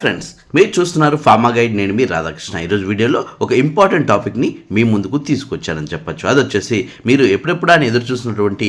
Friends, మీరు చూస్తున్నారు pharma guide. నేను మీ రాధాకృష్ణ. ఈరోజు వీడియోలో ఒక ఇంపార్టెంట్ టాపిక్ని మీ ముందుకు తీసుకొచ్చానని చెప్పొచ్చు. అది వచ్చేసి మీరు ఎప్పుడెప్పుడు అని ఎదురు చూస్తున్నటువంటి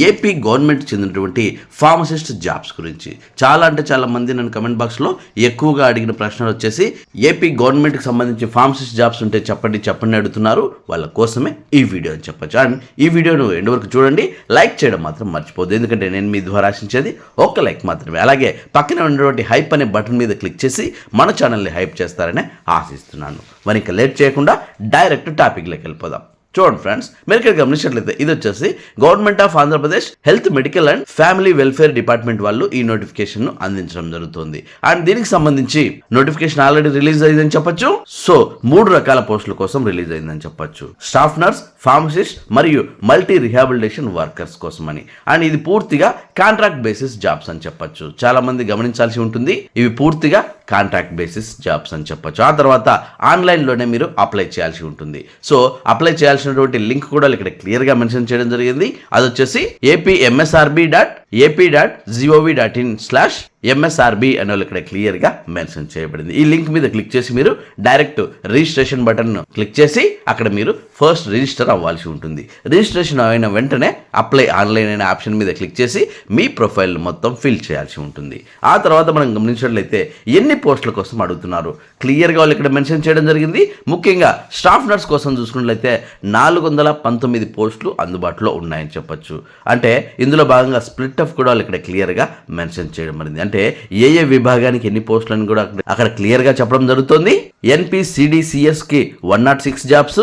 ఏపీ గవర్నమెంట్ చెందినటువంటి ఫార్మసిస్ట్ జాబ్స్ గురించి. చాలా మంది నన్ను కమెంట్ బాక్స్లో ఎక్కువగా అడిగిన ప్రశ్నలు వచ్చేసి ఏపీ గవర్నమెంట్కి సంబంధించి ఫార్మసిస్ట్ జాబ్స్ ఉంటే చెప్పండి అడుగుతున్నారు. వాళ్ళ కోసమే ఈ వీడియో అని చెప్పొచ్చు. అండ్ ఈ వీడియోను ఎండ్ వరకు చూడండి, లైక్ చేయడం మాత్రం మర్చిపోద్దు. ఎందుకంటే నేను మీ ద్వారా ఆశించేది ఒక్క లైక్ మాత్రమే. అలాగే పక్కనే ఉన్నటువంటి హైప్ అనే బటన్ మీద క్లిక్ చేసి మన ఛానల్ని హైప్ చేస్తారని ఆశిస్తున్నాను. మరి ఇంకా లేట్ చేయకుండా డైరెక్ట్ టాపిక్లోకి వెళ్ళిపోదాం. చూడండి ఫ్రెండ్స్, మీరు ఇక్కడ గమనించినట్లయితే ఇది వచ్చేసి government of Andhra Pradesh health medical and family welfare department వాళ్ళు ఈ నోటిఫికేషన్ ను అందించడం జరుగుతుంది. అండ్ దీనికి సంబంధించి నోటిఫికేషన్ ఆల్రెడీ రిలీజ్ అయిందని చెప్పొచ్చు. సో 3 రకాల పోస్టుల కోసం రిలీజ్ అయిందని చెప్పొచ్చు. స్టాఫ్ నర్స్, ఫార్మసిస్ట్ మరియు మల్టీ రిహాబిలిటేషన్ వర్కర్స్ కోసం అని. అండ్ ఇది పూర్తిగా కాంట్రాక్ట్ బేసిస్ జాబ్స్ అని చెప్పొచ్చు. చాలా మంది గమనించాల్సి ఉంటుంది, ఇవి పూర్తిగా కాంట్రాక్ట్ బేసిస్ జాబ్స్ అని చెప్పొచ్చు. ఆ తర్వాత ఆన్లైన్లోనే మీరు అప్లై చేయాల్సి ఉంటుంది. సో అప్లై చేయాల్సినటువంటి లింక్ కూడా ఇక్కడ క్లియర్గా మెన్షన్ చేయడం జరిగింది. అది వచ్చేసి apmsrb.ap.gov.in/MSRB అనే వాళ్ళు ఇక్కడ క్లియర్గా మెన్షన్ చేయబడింది. ఈ లింక్ మీద క్లిక్ చేసి మీరు డైరెక్ట్ రిజిస్ట్రేషన్ బటన్ క్లిక్ చేసి అక్కడ మీరు ఫస్ట్ రిజిస్టర్ అవ్వాల్సి ఉంటుంది. రిజిస్ట్రేషన్ అయిన వెంటనే అప్లై ఆన్లైన్ అనే ఆప్షన్ మీద క్లిక్ చేసి మీ ప్రొఫైల్ మొత్తం ఫిల్ చేయాల్సి ఉంటుంది. ఆ తర్వాత మనం గమనించినట్లయితే ఎన్ని పోస్టుల కోసం అడుగుతున్నారు క్లియర్గా వాళ్ళు ఇక్కడ మెన్షన్ చేయడం జరిగింది. ముఖ్యంగా స్టాఫ్ నర్స్ కోసం చూసుకున్నట్లయితే 419 పోస్టులు అందుబాటులో ఉన్నాయని చెప్పొచ్చు. అంటే ఇందులో భాగంగా స్ప్లిట్ ఆఫ్ కూడా వాళ్ళు ఇక్కడ క్లియర్గా మెన్షన్ చేయడం జరిగింది. అంటే ఏ విభాగానికి ఎన్ని పోస్టులను కూడా అక్కడ క్లియర్గా చెప్పడం జరుగుతుంది. NPCDCS కి 106 జాబ్స్,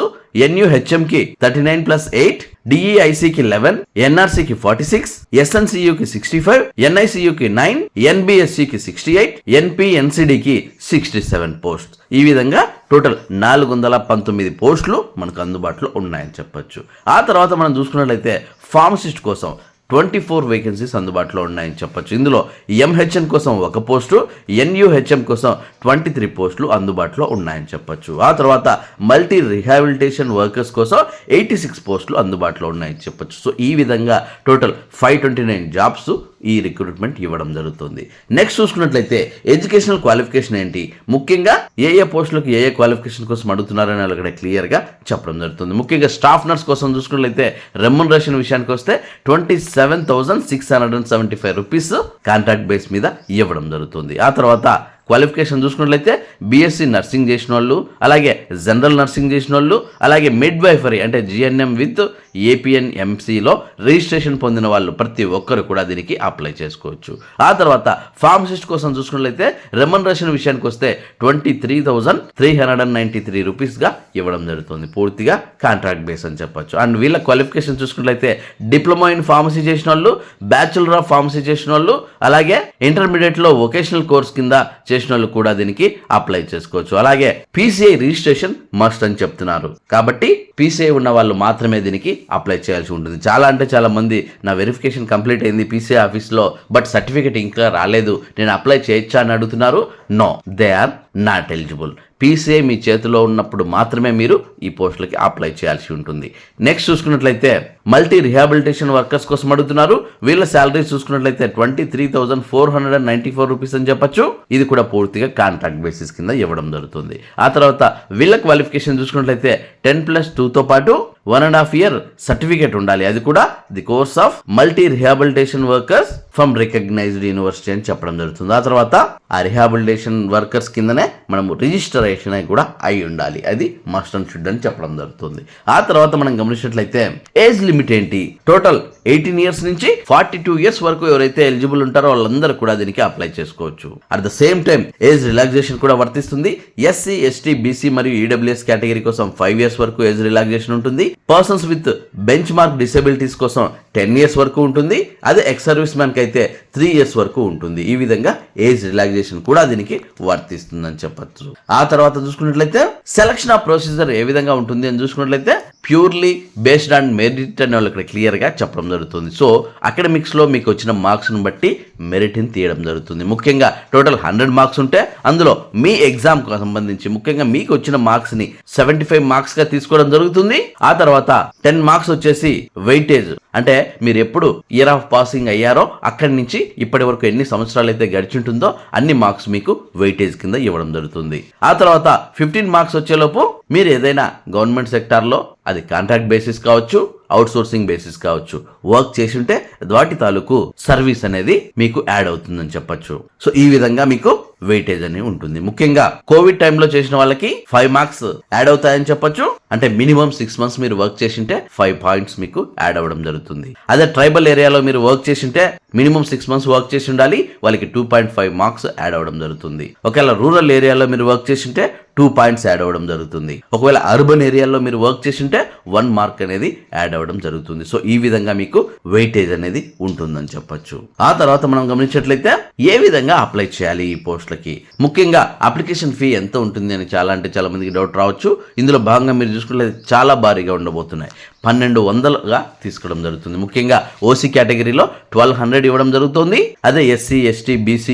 NUHM కి 39+8, DEIC కి 11, NRC కి 46, SNCU కి 65, NICU కి 9, NBSC కి 68, NPNCD కి 67 పోస్ట్. ఈ విధంగా టోటల్ 419 పోస్టులు మనకు అందుబాటులో ఉన్నాయని చెప్పొచ్చు. ఆ తర్వాత మనం చూసుకున్నట్లయితే ఫార్మసిస్ట్ కోసం 24 వేకెన్సీస్ అందుబాటులో ఉన్నాయని చెప్పొచ్చు. ఇందులో MHN కోసం 1 పోస్టు, NUHM కోసం 23 పోస్టులు అందుబాటులో ఉన్నాయని చెప్పొచ్చు. ఆ తర్వాత మల్టీ రిహాబిలిటేషన్ వర్కర్స్ కోసం 86 పోస్టులు అందుబాటులో ఉన్నాయని చెప్పొచ్చు. సో ఈ విధంగా టోటల్ 529 జాబ్స్ ఈ రిక్రూట్మెంట్ ఇవ్వడం జరుగుతుంది. నెక్స్ట్ చూసుకున్నట్లయితే ఎడ్యుకేషనల్ క్వాలిఫికేషన్ ఏంటి, ముఖ్యంగా ఏ పోస్టులకు ఏ క్వాలిఫికేషన్ కోసం అడుగుతున్నారని అక్కడ క్లియర్గా చెప్పడం జరుగుతుంది. ముఖ్యంగా స్టాఫ్ నర్స్ కోసం చూసుకున్నట్లయితే రెమ్యునరేషన్ విషయానికి వస్తే 27,675 రూపీస్ కాంట్రాక్ట్ బేస్ మీద ఇవ్వడం జరుగుతుంది. ఆ తర్వాత క్వాలిఫికేషన్ చూసుకున్నట్లయితే BSc నర్సింగ్ చేసిన వాళ్ళు, అలాగే జనరల్ నర్సింగ్ చేసిన వాళ్ళు, అలాగే మిడ్ వైఫరీ అంటే GNM విత్ APNMCలో రిజిస్ట్రేషన్ పొందిన వాళ్ళు ప్రతి ఒక్కరు కూడా దీనికి అప్లై చేసుకోవచ్చు. ఆ తర్వాత ఫార్మసిస్ట్ కోసం చూసుకున్నట్లయితే రెమ్యునరేషన్ విషయానికి వస్తే 23,393 రూపీస్గా ఇవ్వడం జరుగుతుంది. పూర్తిగా కాంట్రాక్ట్ బేస్ అని చెప్పొచ్చు. అండ్ వీళ్ళ క్వాలిఫికేషన్ చూసుకున్నట్లయితే డిప్లొమా ఇన్ ఫార్మసీ చేసిన వాళ్ళు, బ్యాచులర్ ఆఫ్ ఫార్మసీ చేసిన వాళ్ళు, అలాగే ఇంటర్మీడియట్లో వొకేషనల్ కోర్స్ కింద చేసిన వాళ్ళు కూడా దీనికి అప్లై చేసుకోవచ్చు. అలాగే PCI రిజిస్ట్రేషన్ మస్ట్ అని చెప్తున్నారు. కాబట్టి PCI ఉన్న వాళ్ళు మాత్రమే దీనికి అప్లై చేయాల్సి ఉంటుంది. చాలా మంది నా వెరిఫికేషన్ కంప్లీట్ అయింది PCI ఆఫీస్లో, బట్ సర్టిఫికేట్ ఇంకా రాలేదు, నేను అప్లై చేయొచ్చా అని అడుగుతున్నారు. No, they are not eligible. PCI మీ చేతిలో ఉన్నప్పుడు మాత్రమే మీరు ఈ పోస్టులకి అప్లై చేయాల్సి ఉంటుంది. నెక్స్ట్ చూసుకున్నట్లయితే మల్టీ రిహాబిలిటేషన్ వర్కర్స్ కోసం అడుగుతున్నారు. వీళ్ళ శాలరీస్ చూసుకున్నట్లయితే 23,494 రూపీస్ అని చెప్పొచ్చు. ఇది కూడా పూర్తిగా కాంట్రాక్ట్ బేసిస్ కింద ఇవ్వడం జరుగుతుంది. ఆ తర్వాత వీళ్ళ క్వాలిఫికేషన్ చూసుకున్నట్లయితే 10+2తో పాటు 1.5 year సర్టిఫికేట్ ఉండాలి. అది కూడా the course of multi rehabilitation workers from recognised university అని చెప్పడం జరుగుతుంది. ఆ తర్వాత ఆ రిహాబిలిటేషన్ వర్కర్స్ కిందనే మనము రిజిస్టరేషన్ అయి కూడా అయి ఉండాలి. అది మస్ట్ అండ్ షుడ్ అని చెప్పడం జరుగుతుంది. ఆ తర్వాత మనం గమనించినట్లయితే ఏజ్ లిమిట్ ఏంటి, టోటల్ 18 years నుంచి 42 years వరకు ఎవరైతే ఎలిజిబుల్ ఉంటారో వాళ్ళందరూ కూడా దీనికి అప్లై చేసుకోవచ్చు. At the same time age relaxation కూడా వర్తిస్తుంది. SC, ST, BC మరియు EWS కేటగిరీ కోసం 5 years వరకు ఏజ్ రిలాక్సేషన్ ఉంటుంది. Persons with bench mark disabilities కోసం 10 years వరకు ఉంటుంది. అదే ఎక్స్ సర్వీస్ మ్యాన్ కి అయితే 3 years వరకు ఉంటుంది. ఈ విధంగా ఏజ్ రిలాక్సేషన్ కూడా దీనికి వర్తిస్తుందని చెప్పచ్చు. ఆ తర్వాత చూసుకున్నట్లయితే సెలక్షన్ ఆఫ్ ప్రొసీజర్ ఏ విధంగా ఉంటుంది అని చూసుకున్నట్లయితే ప్యూర్లీ బేస్డ్ ఆన్ మెరిట్ అనే వాళ్ళు ఇక్కడ క్లియర్గా చెప్పడం జరుగుతుంది. సో అకాడమిక్స్లో మీకు వచ్చిన మార్క్స్ను బట్టి మెరిట్ని తీయడం జరుగుతుంది. ముఖ్యంగా టోటల్ 100 మార్క్స్ ఉంటే అందులో మీ ఎగ్జామ్కు సంబంధించి ముఖ్యంగా మీకు వచ్చిన మార్క్స్ని 75 మార్క్స్గా తీసుకోవడం జరుగుతుంది. ఆ తర్వాత 10 మార్క్స్ వచ్చేసి వెయిటేజ్, అంటే మీరు ఎప్పుడు ఇయర్ ఆఫ్ పాసింగ్ అయ్యారో అక్కడి నుంచి ఇప్పటి వరకు ఎన్ని సంవత్సరాలు అయితే గడిచింటుందో అన్ని మార్క్స్ మీకు వెయిటేజ్ కింద ఇవ్వడం జరుగుతుంది. ఆ తర్వాత 15 మార్క్స్ వచ్చేలోపు మీరు ఏదైనా గవర్నమెంట్ సెక్టార్లో అది కాంట్రాక్ట్ బేసిస్ కావచ్చు, అవుట్ సోర్సింగ్ బేసిస్ కావచ్చు, వర్క్ చేసి ఉంటే వాటి తాలూకు సర్వీస్ అనేది మీకు యాడ్ అవుతుందని చెప్పొచ్చు. సో ఈ విధంగా మీకు వెయిటేజ్ అని ఉంటుంది. ముఖ్యంగా కోవిడ్ టైంలో చేసిన వాళ్ళకి 5 మార్క్స్ యాడ్ అవుతాయని చెప్పొచ్చు. అంటే మినిమం 6 మంత్స్ మీరు వర్క్ చేసింటే 5 పాయింట్స్ మీకు యాడ్ అవ్వడం జరుగుతుంది. అదే ట్రైబల్ ఏరియాలో మీరు వర్క్ చేసింటే మినిమం 6 మంత్స్ వర్క్ చేసి ఉండాలి, వాళ్ళకి 2.5 మార్క్స్ యాడ్ అవ్వడం జరుగుతుంది. ఒకవేళ రూరల్ ఏరియాలో మీరు వర్క్ చేసింటే 2 పాయింట్స్ యాడ్ అవ్వడం జరుగుతుంది. ఒకవేళ అర్బన్ ఏరియాలో మీరు వర్క్ చేసింటే 1 మార్క్ అనేది యాడ్ అవ్వడం జరుగుతుంది. సో ఈ విధంగా మీకు వెయిటేజ్ అనేది ఉంటుందని చెప్పొచ్చు. ఆ తర్వాత మనం గమనించినట్లయితే ఏ విధంగా అప్లై చేయాలి ఈ పోస్టులకి, ముఖ్యంగా అప్లికేషన్ ఫీ ఎంత ఉంటుంది అని చాలా మందికి డౌట్ రావచ్చు. ఇందులో భాగంగా మీరు చూసుకుంటే చాలా భారీగా ఉండబోతున్నాయి. 1200గా తీసుకోవడం జరుగుతుంది. ముఖ్యంగా ఓసీ కేటగిరీలో 1200 ఇవ్వడం జరుగుతుంది. అదే ఎస్సీ, ఎస్టీ, బీసీ,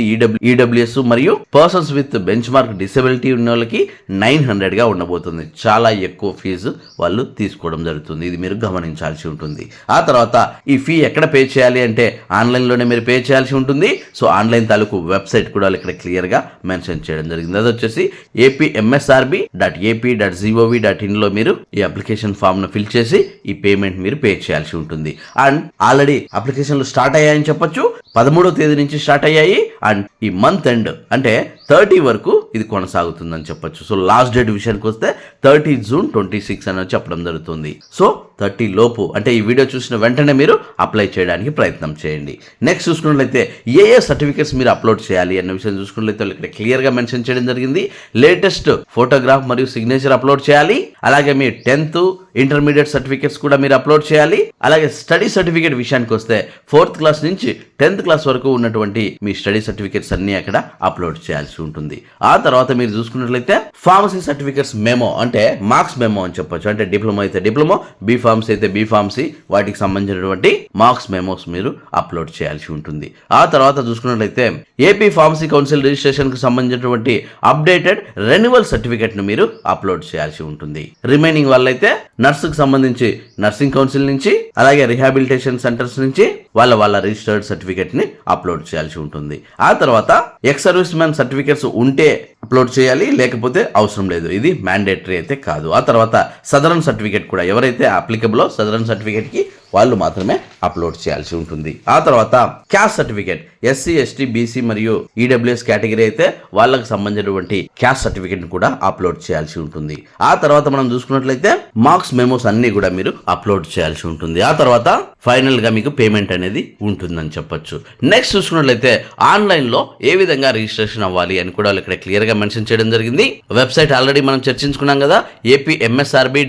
ఈడబ్ల్యూఎస్ మరియు persons with bench mark disability ఉన్న వాళ్ళకి 900గా ఉండబోతుంది. చాలా ఎక్కువ ఫీజు వాళ్ళు తీసుకోవడం జరుగుతుంది. ఇది మీరు గమనించాల్సి ఉంటుంది. ఆ తర్వాత ఈ ఫీ ఎక్కడ పే చేయాలి అంటే ఆన్లైన్లోనే మీరు పే చేయాల్సి ఉంటుంది. సో ఆన్లైన్ తాలూకు వెబ్సైట్ కూడా ఇక్కడ క్లియర్గా మెన్షన్ చేయడం జరిగింది. అది వచ్చేసి apmsrb.ap.gov.in లో మీరు ఈ అప్లికేషన్ ఫామ్ ను ఫిల్ చేసి ఈ పేమెంట్ మీరు పే చేయాల్సి ఉంటుంది. అండ్ ఆల్రెడీ అప్లికేషన్లు స్టార్ట్ అయ్యాయని చెప్పొచ్చు. 13వ తేదీ నుంచి స్టార్ట్ అయ్యాయి. అండ్ ఈ మంత్ ఎండ్ అంటే 30 వరకు ఇది కొనసాగుతుందని చెప్పొచ్చు. సో లాస్ట్ డేట్ విషయానికి వస్తే 30 జూన్ 26 అని చెప్పడం జరుగుతుంది. సో 30 లోపు అంటే ఈ వీడియో చూసిన వెంటనే మీరు అప్లై చేయడానికి ప్రయత్నం చేయండి. నెక్స్ట్ చూసుకున్నట్లయితే ఏ సర్టిఫికేట్స్ మీరు అప్లోడ్ చేయాలి అన్న విషయం చూసుకున్నట్లయితే ఇక్కడ క్లియర్గా మెన్షన్ చేయడం జరిగింది. లేటెస్ట్ ఫోటోగ్రాఫ్ మరియు సిగ్నేచర్ అప్లోడ్ చేయాలి. అలాగే మీ 10th ఇంటర్మీడియట్ సర్టిఫికేట్స్ కూడా మీరు అప్లోడ్ చేయాలి. అలాగే స్టడీ సర్టిఫికేట్ విషయానికి వస్తే 4th క్లాస్ నుంచి 10th క్లాస్ వరకు ఉన్నటువంటి మీ స్టడీ సర్టిఫికేట్స్ అన్ని అక్కడ అప్లోడ్ చేయాల్సి ఉంటుంది. ఆ తర్వాత మీరు చూసుకున్నట్లయితే ఫార్మసీ సర్టిఫికేట్స్ మెమో అంటే మార్క్స్ మెమో అని చెప్పొచ్చు. అంటే డిప్లొమా అయితే డిప్లొమా, బీ ఫార్మసీ అయితే బీ ఫార్మసీ, వాటికి సంబంధించినటువంటి మార్క్స్ మెమోస్ మీరు అప్లోడ్ చేయాల్సి ఉంటుంది. ఆ తర్వాత చూసుకున్నట్లయితే ఏపీ ఫార్మసీ కౌన్సిల్ రిజిస్ట్రేషన్ కు సంబంధించినటువంటి అప్డేటెడ్ రెన్యువల్ సర్టిఫికేట్ ను మీరు అప్లోడ్ చేయాల్సి ఉంటుంది. రిమైనింగ్ వాళ్ళైతే నర్సుకు సంబంధించి నర్సింగ్ కౌన్సిల్ నుంచి అలాగే రిహాబిలిటేషన్ సెంటర్స్ నుంచి వాళ్ళ రిజిస్టర్డ్ సర్టిఫికేట్ ని అప్లోడ్ చేయాల్సి ఉంటుంది. ఆ తర్వాత ఎక్స్ సర్వీస్ మ్యాన్ సర్టిఫికేట్స్ ఉంటే అప్లోడ్ చేయాలి, లేకపోతే అవసరం లేదు. ఇది మ్యాండేటరీ అయితే కాదు. ఆ తర్వాత సదరన్ సర్టిఫికేట్ కూడా ఎవరైతే అప్లికబుల్లో సదరన్ సర్టిఫికేట్ కి వాళ్ళు మాత్రమే అప్లోడ్ చేయాల్సి ఉంటుంది. ఆ తర్వాత caste certificate SC, ST, BC మరియు ఈడబ్ల్యూఎస్ కేటగిరీ అయితే వాళ్ళకి సంబంధించినటువంటి క్యాస్ట్ సర్టిఫికేట్ ని కూడా అప్లోడ్ చేయాల్సి ఉంటుంది. ఆ తర్వాత మనం చూసుకున్నట్లయితే మార్క్స్ మెమోస్ అన్ని కూడా మీరు అప్లోడ్ చేయాల్సి ఉంటుంది. ఆ తర్వాత ఫైనల్ గా మీకు పేమెంట్ అనేది ఉంటుందని చెప్పొచ్చు. నెక్స్ట్ చూసుకున్నట్లయితే ఆన్లైన్ లో ఏ విధంగా రిజిస్ట్రేషన్ అవ్వాలి అని కూడా ఇక్కడ క్లియర్ గా మెన్షన్ చేయడం జరిగింది. వెబ్సైట్ ఆల్రెడీ మనం చర్చించుకున్నాం కదా,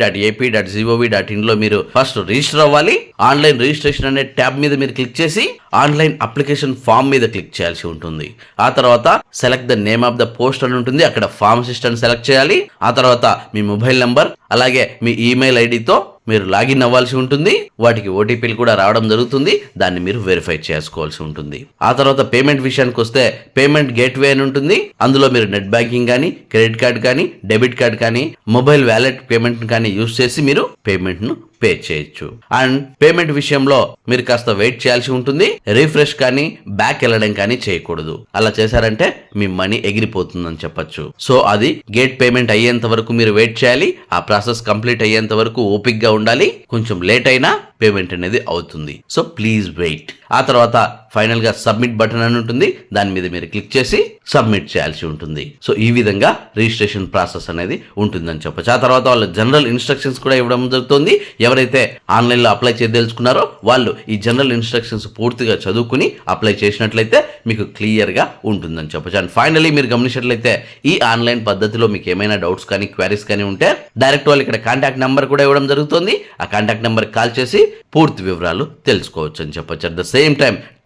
apmsrb.ap.gov.in లో మీరు ఫస్ట్ రిజిస్టర్ అవ్వాలి. ఆన్లైన్ రిజిస్ట్రేషన్ అనే ట్యాబ్ మీద మీరు క్లిక్ చేసి ఆన్లైన్ అప్లికేషన్ ఫామ్ మీద క్లిక్ చేయాల్సి ఉంటుంది. ఆ తర్వాత select the name of the post అని ఉంటుంది. అక్కడ ఫార్మసిస్ట్ అని సెలెక్ట్ చేయాలి. ఆ తర్వాత మీ మొబైల్ నంబర్ అలాగే మీ ఈమెయిల్ ఐడితో మీరు లాగిన్ అవ్వాల్సి ఉంటుంది. వాటికి ఓటీపీలు కూడా రావడం జరుగుతుంది. దాన్ని మీరు వెరిఫై చేసుకోవాల్సి ఉంటుంది. ఆ తర్వాత పేమెంట్ విషయానికి వస్తే పేమెంట్ గేట్వే అని ఉంటుంది. అందులో మీరు నెట్ బ్యాంకింగ్ కానీ, క్రెడిట్ కార్డ్ కానీ, డెబిట్ కార్డ్ కానీ, మొబైల్ వ్యాలెట్ పేమెంట్ కానీ యూజ్ చేసి మీరు పేమెంట్ ను పే చేయొచ్చు. అండ్ పేమెంట్ విషయంలో మీరు కాస్త వెయిట్ చేయాల్సి ఉంటుంది. రీఫ్రెష్ కానీ బ్యాక్ వెళ్ళడం కానీ చేయకూడదు. అలా చేశారంటే మీ మనీ ఎగిరిపోతుందని చెప్పొచ్చు. సో అది గేట్ పేమెంట్ అయ్యేంత వరకు మీరు వెయిట్ చేయాలి. ఆ ప్రాసెస్ కంప్లీట్ అయ్యేంత వరకు ఓపిక్ గా ఉండాలి. కొంచెం లేట్ అయినా పేమెంట్ అనేది అవుతుంది. So please wait. ఆ తర్వాత ఫైనల్ గా సబ్మిట్ బటన్ అని ఉంటుంది. దాని మీద మీరు క్లిక్ చేసి సబ్మిట్ చేయాల్సి ఉంటుంది. సో ఈ విధంగా రిజిస్ట్రేషన్ ప్రాసెస్ అనేది ఉంటుందని చెప్పొచ్చు. ఆ తర్వాత వాళ్ళు జనరల్ ఇన్స్ట్రక్షన్స్ కూడా ఇవ్వడం జరుగుతుంది. ఎవరైతే ఆన్లైన్ లో అప్లై చేయదలుచుకున్నారో వాళ్ళు ఈ జనరల్ ఇన్స్ట్రక్షన్స్ పూర్తిగా చదువుకుని అప్లై చేసినట్లయితే మీకు క్లియర్ గా ఉంటుందని చెప్పొచ్చు. అండ్ ఫైనలీ మీరు గమనించినట్లయితే ఈ ఆన్లైన్ పద్ధతిలో మీకు ఏమైనా డౌట్స్ కానీ క్వైరీస్ కానీ ఉంటే డైరెక్ట్ వాళ్ళు ఇక్కడ కాంటాక్ట్ నెంబర్ కూడా ఇవ్వడం జరుగుతుంది. ఆ కాంటాక్ట్ నెంబర్ కాల్ చేసి పూర్తి వివరాలు తెలుసుకోవచ్చు అని చెప్పొచ్చు. అట్ ద సేమ్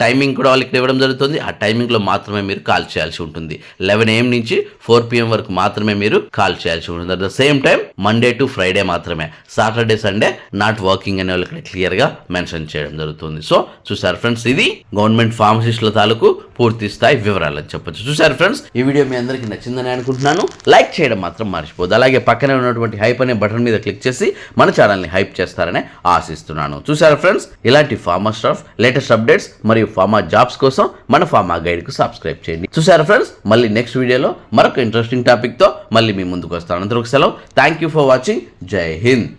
టైమింగ్ కూడా వాళ్ళకి ఇవ్వడం జరుగుతుంది. ఆ టైమింగ్లో మాత్రమే మీరు కాల్ చేయాల్సి ఉంటుంది. 11 AM నుంచి 4 PM వరకు మాత్రమే మీరు కాల్ చేయాల్సి ఉంటుంది. At the same time Monday to Friday మాత్రమే, సాటర్డే సండే నాట్ వర్కింగ్ అనే వాళ్ళకి క్లియర్గా మెన్షన్ చేయడం జరుగుతుంది. సో చూసారు ఫ్రెండ్స్, ఇది గవర్నమెంట్ ఫార్మసిస్టుల తాలూకు పూర్తి స్థాయి వివరాలు అని చెప్పొచ్చు. చూసారు ఫ్రెండ్స్, ఈ వీడియో మీ అందరికీ నచ్చిందని అనుకుంటున్నాను. లైక్ చేయడం మాత్రం మర్చిపోదు. అలాగే పక్కనే ఉన్నటువంటి హైప్ అనే బటన్ మీద క్లిక్ చేసి మన ఛానల్ని హైప్ చేస్తారని ఆశిస్తున్నాను. చూసారు ఫ్రెండ్స్, ఇలాంటి ఫార్మా స్టాఫ్ లేటెస్ట్ అప్డేట్స్ మరియు ఫార్మా జాబ్స్ కోసం మన ఫార్మా గైడ్కు సబ్స్క్రైబ్ చేయండి. చూసారు ఫ్రెండ్స్, మళ్ళీ నెక్స్ట్ వీడియోలో మరొక ఇంట్రెస్టింగ్ టాపిక్తో మళ్ళీ మీ ముందుకు వస్తాను. అందరికీ సెలవు. Thank you for watching. జై హింద్.